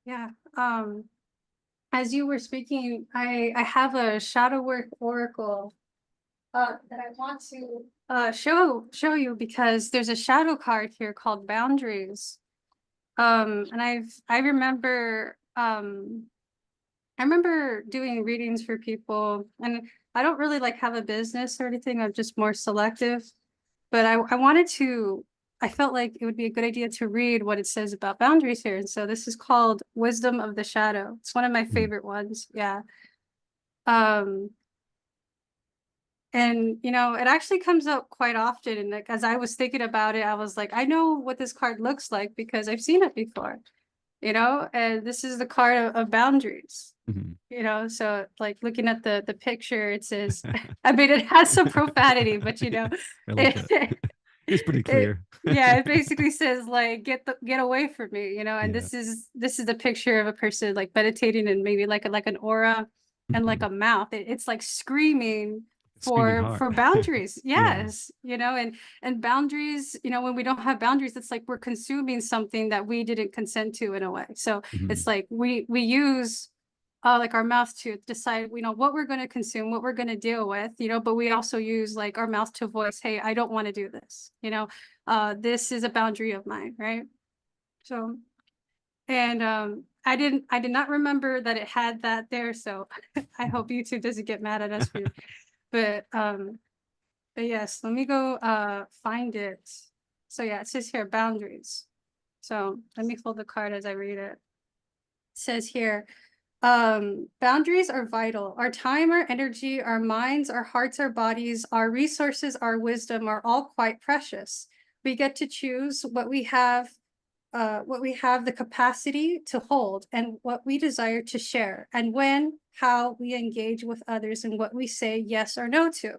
Yeah. As you were speaking, I have a shadow work oracle that I want to show you, because there's a shadow card here called boundaries. And I remember doing readings for people, and I don't really like have a business or anything. I'm just more selective, but I felt like it would be a good idea to read what it says about boundaries here. And so this is called Wisdom of the Shadow. It's one of my Mm, favorite ones. Yeah. Um, and it actually comes up quite often. And like, as I was thinking about it, I was like, I know what this card looks like because I've seen it before, and this is the card of boundaries. mhm. So like looking at the picture, it says, I mean, it has some profanity, but I like it. it, It's pretty it clear. yeah, it basically says like get away from me, and Yeah. this is the picture of a person like meditating, and maybe like an aura and like Mhm. a mouth. It's like screaming Screaming heart. for boundaries. Yeah. Yes, and boundaries, when we don't have boundaries, it's like we're consuming something that we didn't consent to in a way. So it's Mhm. like we use like our mouth to decide, what we're going to consume, what we're going to deal with, but we also use like our mouth to voice, hey, I don't want to do this, this is a boundary of mine, right? So, and I did not remember that it had that there, so I hope YouTube doesn't get mad at us for, but yes, let me go find it. So yeah, it says here boundaries. So let me hold the card as I read it. It says here, boundaries are vital. Our time, our energy, our minds, our hearts, our bodies, our resources, our wisdom are all quite precious. We get to choose what we have the capacity to hold, and what we desire to share, and when, how we engage with others, and what we say yes or no to.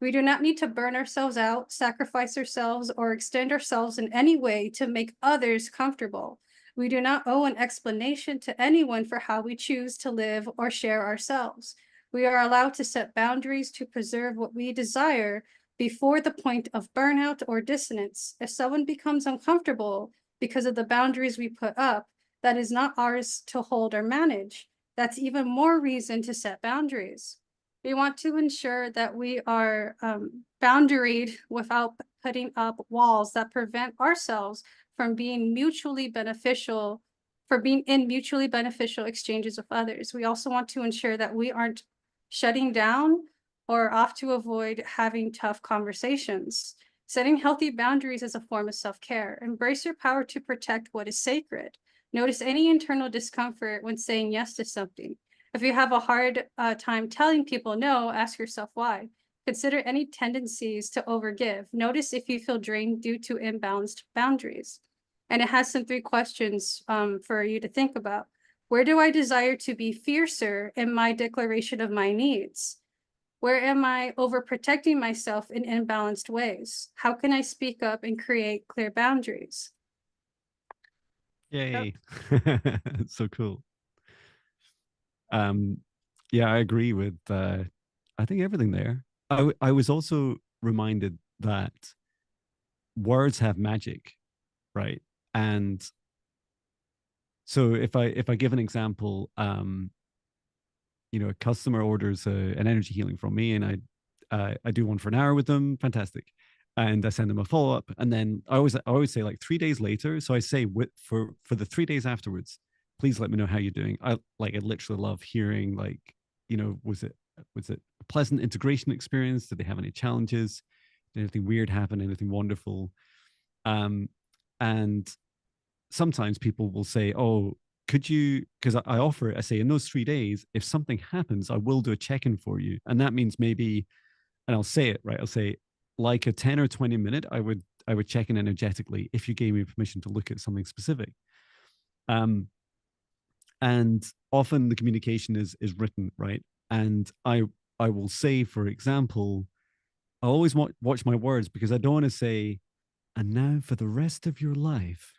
We do not need to burn ourselves out, sacrifice ourselves, or extend ourselves in any way to make others comfortable. We do not owe an explanation to anyone for how we choose to live or share ourselves. We are allowed to set boundaries to preserve what we desire, before the point of burnout or dissonance. If someone becomes uncomfortable because of the boundaries we put up, that is not ours to hold or manage. That's even more reason to set boundaries. We want to ensure that we are boundaried without putting up walls that prevent ourselves from being mutually beneficial, for being in mutually beneficial exchanges with others. We also want to ensure that we aren't shutting down or off to avoid having tough conversations. Setting healthy boundaries is a form of self-care. Embrace your power to protect what is sacred. Notice any internal discomfort when saying yes to something. If you have a hard time telling people no, ask yourself why. Consider any tendencies to overgive. Notice if you feel drained due to imbalanced boundaries. And it has some 3 questions for you to think about. Where do I desire to be fiercer in my declaration of my needs? Where am I overprotecting myself in imbalanced ways? How can I speak up and create clear boundaries? Yep. Yay. So cool. Um, yeah, I agree with I think everything there. I was also reminded that words have magic, right? And so if I give an example, a customer orders an energy healing from me, and I do one for an hour with them, fantastic, and I send them a follow up, and then I always say like 3 days later. So I say for the 3 days afterwards, please let me know how you're doing. I literally love hearing like was it a pleasant integration experience? Did they have any challenges? Did anything weird happen? Anything wonderful? Um, and sometimes people will say, "Oh, could you?" Because I offer it. I say, in those 3 days, if something happens, I will do a check in for you, and that means maybe, and I'll say it right. I'll say like a 10 or 20 minute. I would check in energetically if you gave me permission to look at something specific. Um, and often the communication is written, right? And I will say, for example, I always watch my words, because I don't want to say, and now for the rest of your life,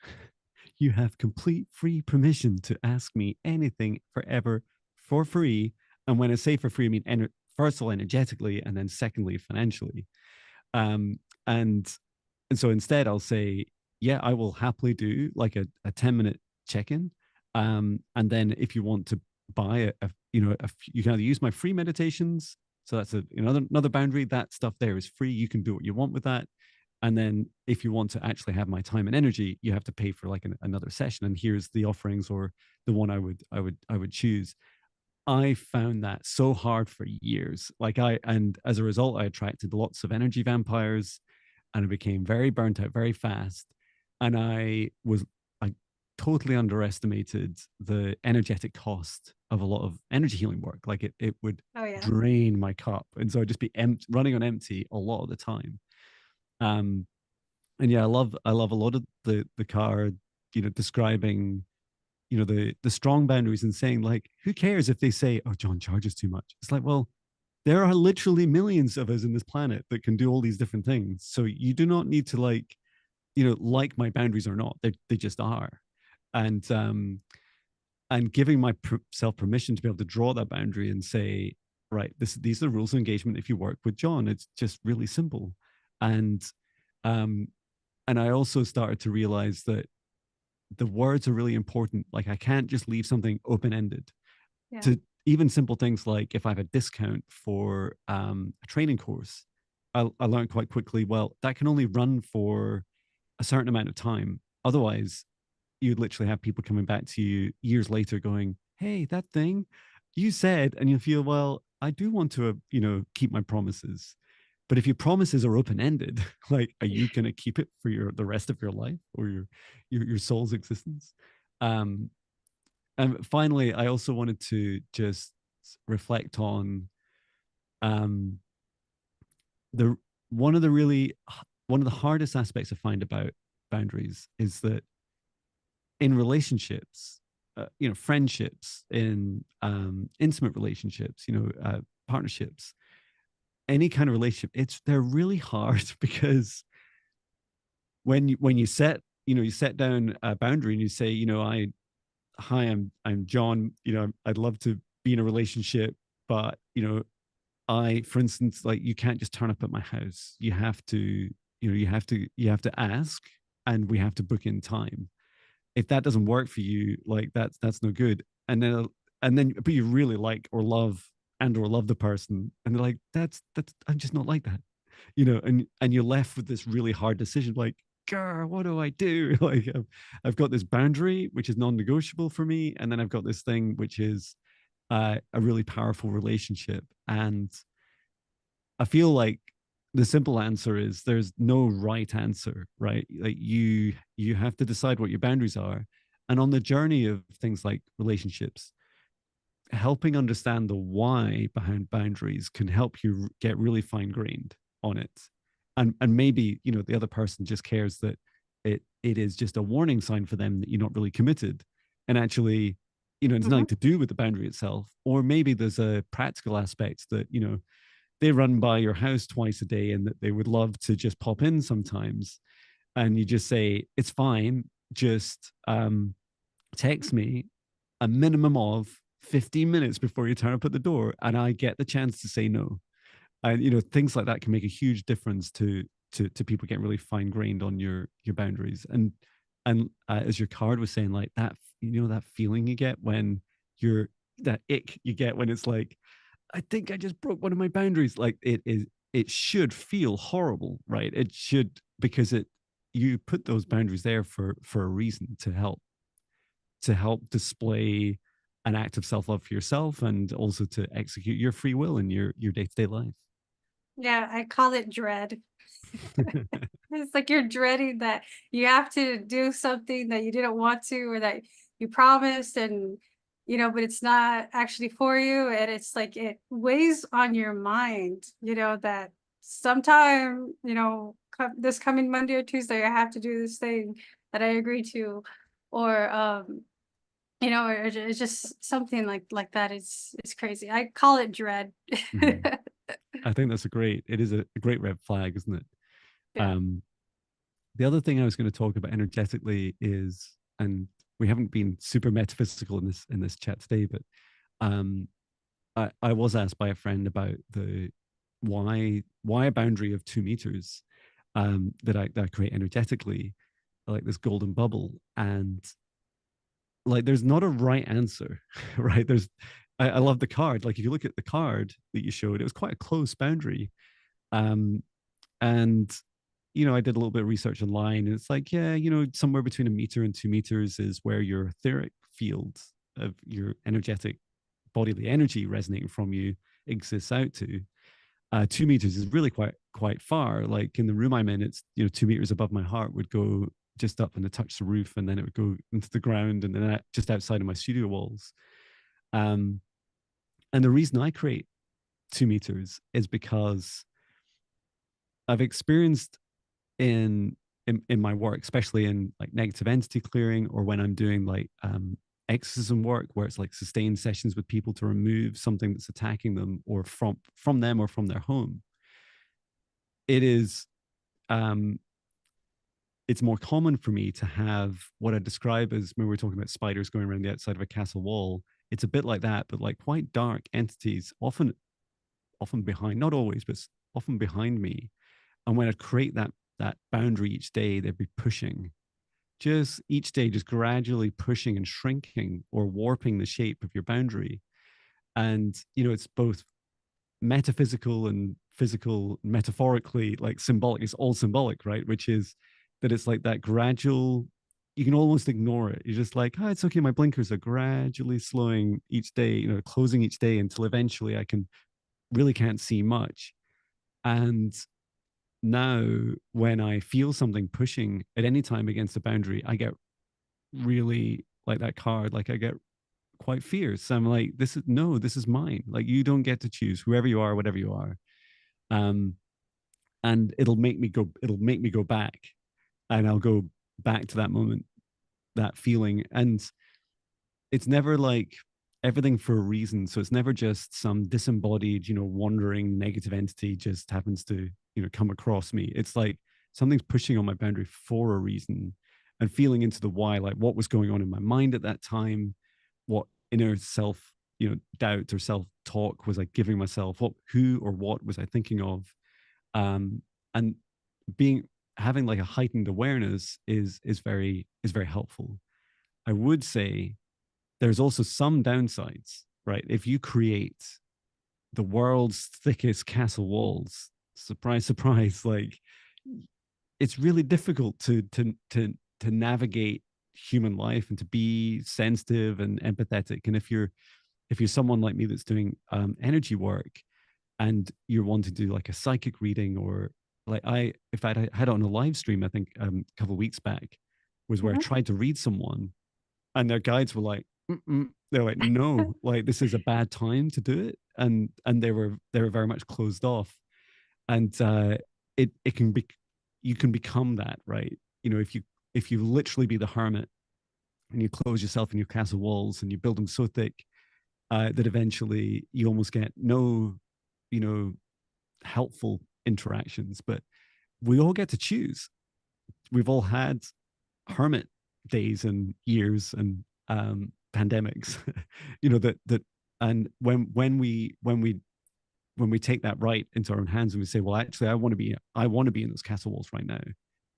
you have complete free permission to ask me anything forever for free. And when I say for free, I mean first of all energetically, and then secondly financially. Um, and and so instead, I'll say, yeah, I will happily do like a 10-minute check-in. And then if you want to buy you can either use my free meditations. So that's another boundary. That stuff there is free. You can do what you want with that. And then if you want to actually have my time and energy, you have to pay for like another session. And here's the offerings, or the one I would choose. I found that so hard for years. And as a result, I attracted lots of energy vampires, and I became very burnt out very fast. And I totally underestimated the energetic cost of a lot of energy healing work. Like it would Oh, yeah. drain my cup. And so I'd just be running on empty a lot of the time. Um, and yeah, I love a lot of the card, describing, the strong boundaries, and saying like, who cares if they say, oh, John charges too much? It's like, well, there are literally millions of us in this planet that can do all these different things. So you do not need to like my boundaries or not. They just are. And giving myself permission to be able to draw that boundary and say, right, these are the rules of engagement. If you work with John, it's just really simple. And um and I also started to realize that the words are really important. Like I can't just leave something open ended Yeah. to even simple things like if I have a discount for a training course. I learned quite quickly, well, that can only run for a certain amount of time. Otherwise, you'd literally have people coming back to you years later going, hey, that thing you said, and you feel, well, I do want to, keep my promises. But if your promises are open ended, like, are you going to keep it for the rest of your life, or your soul's existence? Um, and finally, I also wanted to just reflect on um, the one of the really one of the hardest aspects I find about boundaries is that in relationships, friendships, in intimate relationships, partnerships, any kind of relationship, they're really hard because when you set you set down a boundary and you say, hi, I'm John, I'd love to be in a relationship, but for instance, like you can't just turn up at my house. You have to, you have to ask, and we have to book in time. If that doesn't work for you, like that's no good. And then but you really like or love the person, and they're like, that's I'm just not like that, and you're left with this really hard decision, like, girl, what do I do? Like, I've got this boundary which is non-negotiable for me, and then I've got this thing which is a really powerful relationship. And I feel like the simple answer is there's no right answer, right? Like you have to decide what your boundaries are. And on the journey of things like relationships, helping understand the why behind boundaries can help you get really fine grained on it. And maybe, the other person just cares that it is just a warning sign for them that you're not really committed. And actually, it's Mm-hmm. nothing to do with the boundary itself. Or maybe there's a practical aspect that, they run by your house twice a day and that they would love to just pop in sometimes. And you just say, it's fine, just text me a minimum of 15 minutes before you turn up at the door, and I get the chance to say no. And things like that can make a huge difference to people getting really fine grained on your boundaries. And as your card was saying, like that, that feeling you get when you're that ick you get when it's like, I think I just broke one of my boundaries. Like it should feel horrible, right? It should, because you put those boundaries there for a reason, to help display an act of self-love for yourself, and also to execute your free will in your day-to-day life. Yeah, I call it dread. It's like you're dreading that you have to do something that you didn't want to, or that you promised, and but it's not actually for you, and it's like it weighs on your mind, that sometime, this coming Monday or Tuesday, I have to do this thing that I agreed to, or it's just something like that. It's crazy. I call it dread. Mhm. I think it is a great red flag, isn't it? Yeah. Um, the other thing I was going to talk about energetically is, and we haven't been super metaphysical in this chat today, but um, I was asked by a friend about the why a boundary of 2 meters, that I create energetically, like this golden bubble. And like there's not a right answer, right? I love the card. Like if you look at the card that you showed, it was quite a close boundary. Um, and I did a little bit of research online, and it's like, yeah, somewhere between 1 meter and 2 meters is where your etheric field of your energetic bodily energy resonating from you exists out to. 2 meters is really quite far. Like in the room I'm in, it's 2 meters above my heart would go just up and to touch the roof, and then it would go into the ground, and then just outside of my studio walls. Um, and the reason I create 2 meters is because I've experienced in my work, especially in like negative entity clearing, or when I'm doing like exorcism work, where it's like sustained sessions with people to remove something that's attacking them, or from them or from their home. It is um, it's more common for me to have what I describe as, when we're talking about spiders going around the outside of a castle wall. It's a bit like that, but like quite dark entities, often behind, not always, but often behind me. And when I create that boundary each day, they'd be pushing, just each day, just gradually pushing and shrinking or warping the shape of your boundary. And it's both metaphysical and physical, metaphorically, like symbolic. It's all symbolic, right? Which is that it's like that gradual, you can almost ignore it. You're just like, oh, it's okay, my blinkers are gradually slowing each day, closing each day, until eventually I really can't see much. And now when I feel something pushing at any time against the boundary, I get really, like that card, like I get quite fierce. I'm like, this is mine. Like, you don't get to choose, whoever you are, whatever you are. um and it'll make me go back, and I'll go back to that moment, that feeling. And it's never like everything for a reason. So it's never just some disembodied, wandering negative entity just happens to, come across me. It's like something's pushing on my boundary for a reason, and feeling into the why, like what was going on in my mind at that time, what inner self, doubt or self talk was I giving myself? Who or what was I thinking of? And being having like a heightened awareness is very helpful. I would say there's also some downsides, right? If you create the world's thickest castle walls, surprise, surprise, like it's really difficult to navigate human life and to be sensitive and empathetic. And if you're someone like me that's doing energy work and you're wanting to do like a psychic reading, or like if I had it on a live stream, I think a couple of weeks back, was where I Mhm. tried to read someone and their guides were like, mm-mm. They're like, no, like this is a bad time to do it, and they were very much closed off, and it can be, you can become that, right? You know, if you literally be the hermit and you close yourself in your castle walls and you build them so thick that eventually you almost get no, you know, helpful interactions. But we all get to choose. We've all had hermit days and years and pandemics, you know, that and when we take that right into our own hands and we say, well, actually, I want to be in those castle walls right now.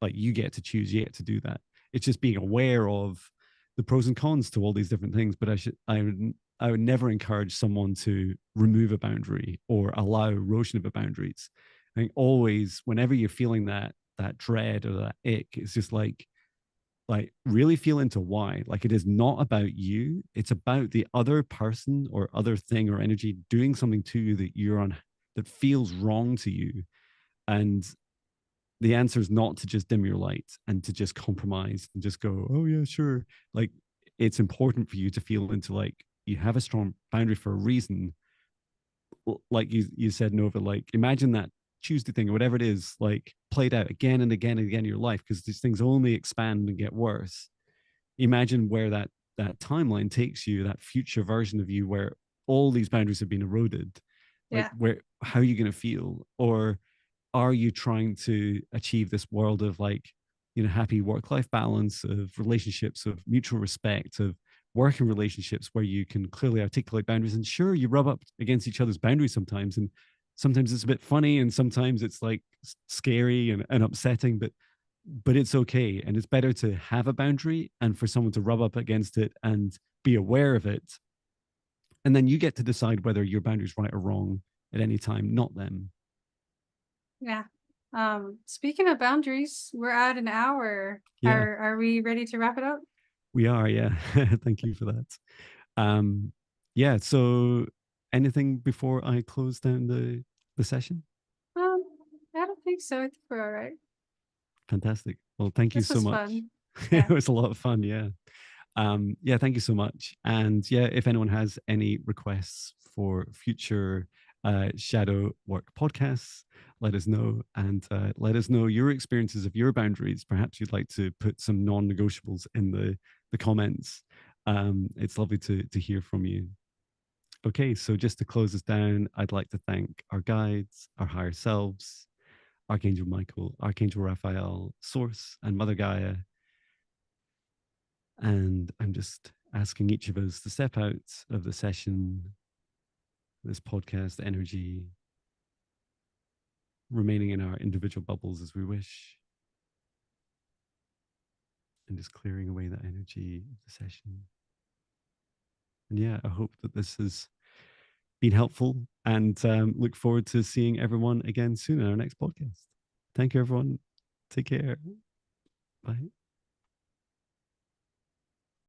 Like you get to choose, you get to do that. It's just being aware of the pros and cons to all these different things. But I would never encourage someone to remove a boundary or allow erosion of the boundaries. I think always, whenever you're feeling that dread or that ick, it's just like really feel into why. Like it is not about you, it's about the other person or other thing or energy doing something to you that you're on, that feels wrong to you. And the answer is not to just dim your light and to just compromise and just go, oh yeah, sure. Like it's important for you to feel into like you have a strong boundary for a reason. Like you said, Nova, like imagine that Tuesday thing or whatever it is, like played out again and again and again in your life, because these things only expand and get worse. Imagine where that timeline takes you, that future version of you where all these boundaries have been eroded. Like Yeah. where, how are you going to feel? Or are you trying to achieve this world of like, you know, happy work-life balance, of relationships, of mutual respect, of working relationships where you can clearly articulate boundaries? And sure, you rub up against each other's boundaries sometimes, and sometimes it's a bit funny and sometimes it's like scary and upsetting, but it's okay. And it's better to have a boundary and for someone to rub up against it and be aware of it. And then you get to decide whether your boundary is right or wrong at any time, not them. Yeah. Speaking of boundaries, we're at an hour. Yeah, Are we ready to wrap it up? we are. Yeah. Thank you for that. Um, yeah. So anything before I close down the session? Um, I don't think so. I think we're all right. Fantastic. Well, thank you This so was much. fun. It Yeah. was a lot of fun. Yeah. Yeah, thank you so much. And yeah, if anyone has any requests for future shadow work podcasts, let us know, and let us know your experiences of your boundaries. Perhaps you'd like to put some non-negotiables in the comments. It's lovely to hear from you. Okay, so just to close us down, I'd like to thank our guides, our higher selves, Archangel Michael, Archangel Raphael, Source, and Mother Gaia. And I'm just asking each of us to step out of the session, this podcast energy, remaining in our individual bubbles as we wish, and just clearing away that energy of the session. And yeah, I hope that this has been helpful, and look forward to seeing everyone again soon in our next podcast. Thank you, everyone. Take care. Bye.